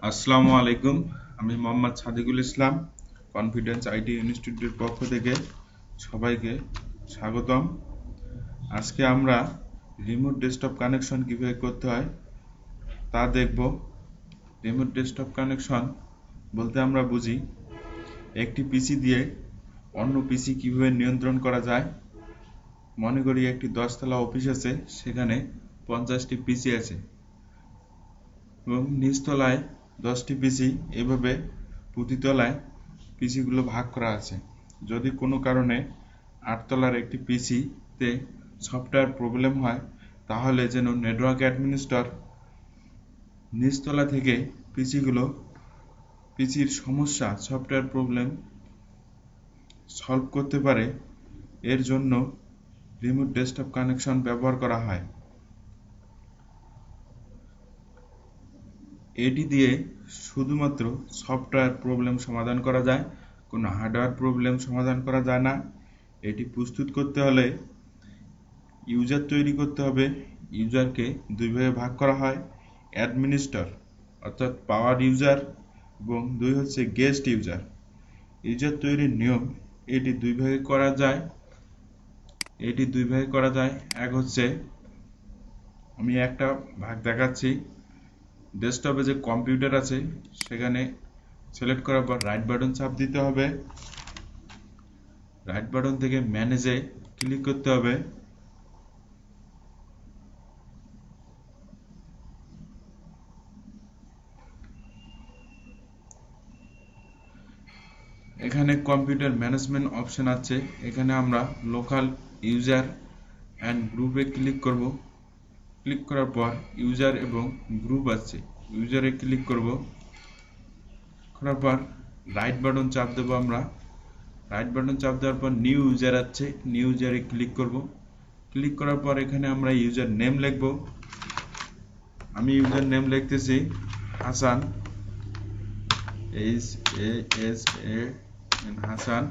আসসালামু আলাইকুম। আমি মোহাম্মদ সাদিকুল ইসলাম, কনফিডেন্স আইটি ইনস্টিটিউটের পক্ষ থেকে সবাইকে স্বাগতম। আজকে আমরা রিমোট ডেস্কটপ কানেকশন কিভাবে করতে হয় তা দেখব। রিমোট ডেস্কটপ কানেকশন বলতে আমরা বুঝি একটি পিসি দিয়ে অন্য পিসি কিভাবে নিয়ন্ত্রণ করা যায়। মনে করি একটি 10তলা অফিস আছে, সেখানে 50টি পিসি আছে এবং নিচতলায় 10টি পিসি, এভাবে প্রতি তলায় পিসিগুলো ভাগ করা আছে। যদি কোনো কারণে 8তলার একটি পিসিতে সফটওয়্যার প্রবলেম হয়, তাহলে যেন নেটওয়ার্ক অ্যাডমিনিস্ট্রেটর নিচতলা থেকে পিসির সমস্যা, সফটওয়্যার প্রবলেম সলভ করতে পারে, এর জন্য রিমোট ডেস্কটপ কানেকশন ব্যবহার করা হয়। এটি দিয়ে শুধুমাত্র সফটওয়্যার প্রবলেম সমাধান করা যায়, কোনো হার্ডওয়্যার প্রবলেম সমাধান করা যায় না। এটি প্রস্তুত করতে হলে ইউজার তৈরি করতে হবে। ইউজারকে দুই ভাগে ভাগ করা হয়, অ্যাডমিনিস্ট্রেটর অর্থাৎ পাওয়ার ইউজার এবং দুই হচ্ছে গেস্ট ইউজার। ইউজার তৈরির নিয়ম এটি দুই ভাগে করা যায়। এক হচ্ছে, আমি একটা ভাগ দেখাচ্ছি। ডেস্কটপে যে কম্পিউটার আছে সেখানে সিলেক্ট করার পর রাইট বাটন চাপ দিতে হবে। রাইট বাটন থেকে ম্যানেজে ক্লিক করতে হবে। এখানে কম্পিউটার ম্যানেজমেন্ট অপশন আছে, এখানে আমরা লোকাল ইউজার অ্যান্ড গ্রুপে ক্লিক করব। ক্লিক করার পর ইউজার এবং গ্রুপ আছে, ইউজারে ক্লিক করব। করার পর রাইট বাটন চাপ দেবো আমরা। রাইট বাটন চাপ দেওয়ার পর নিউ ইউজার আছে, নিউ ইউজারে ক্লিক করব। ক্লিক করার পর এখানে আমরা ইউজার নেম লিখব। আমি ইউজার নেম লিখতেছি হাসান, হাসান।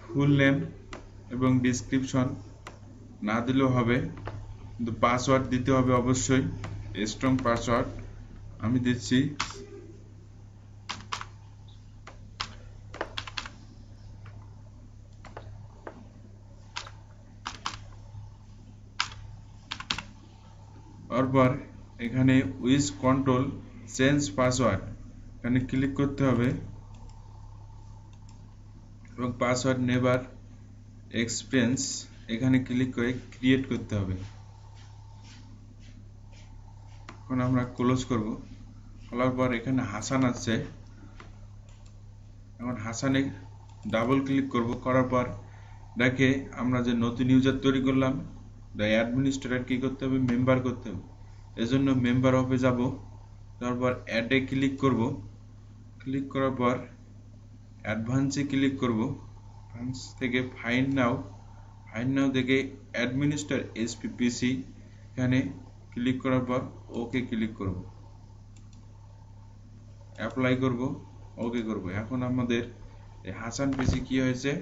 ফুল নেম এবং ডিসক্রিপশন না দিলেও হবে, কিন্তু পাসওয়ার্ড দিতে হবে অবশ্যই, স্ট্রং পাসওয়ার্ড আমি দিচ্ছি। তারপর এখানে উইজ কন্ট্রোল চেঞ্জ পাসওয়ার্ড, এখানে ক্লিক করতে হবে এবং পাসওয়ার্ড নেভার এক্সপেন্স এখানে ক্লিক করে ক্রিয়েট করতে হবে। এখন আমরা ক্লোজ করব। খোলার পর এখানে হাসান আছে, এখন হাসানে ডাবল ক্লিক করব। করার পর দেখে আমরা যে নতুন ইউজার তৈরি করলাম, অ্যাডমিনিস্ট্রেটর কি করতে হবে, মেম্বার করতে হবে। এজন্য মেম্বার অফে যাব। তারপর অ্যাডে ক্লিক করব। ক্লিক করার পর অ্যাডভান্সে ক্লিক করব। অ্যাডভান্স থেকে ফাইন্ড নাও থেকে অ্যাডমিনিস্ট্রেটর এসপিপিসি এখানে ক্লিক করার পর ওকে ক্লিক করব, অ্যাপ্লাই করব, ওকে করব। এখন আমাদের হাসান পিসি কি হয়েছে,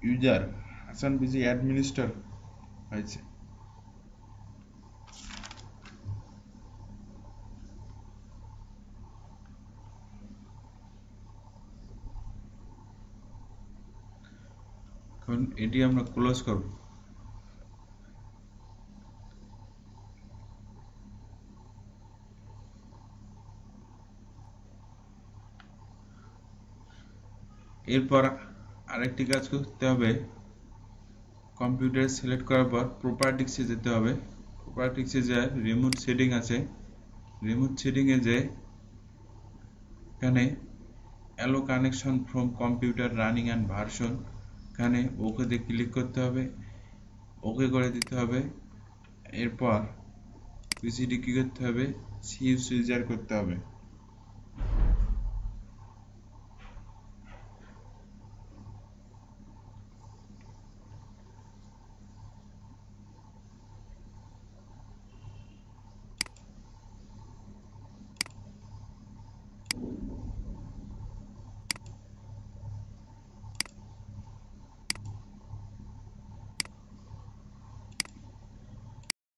ইউজার হাসান পিসি অ্যাডমিনিস্ট্রেটর হয়েছে। এখন এটি আমরা ক্লোজ করব। এরপর আরেকটি কাজ করতে হবে, কম্পিউটার সিলেক্ট করার পর প্রপার্টিসে যেতে হবে। প্রপার্টিসে যে রিমোট সেটিং আছে, রিমোট সেটিংয়ে যে এখানে allow connection from computer running and version, এখানে ওকেতে ক্লিক করতে হবে, ওকে করে দিতে হবে। এরপর পিসিটি কি করতে হবে, সিইউজার করতে হবে।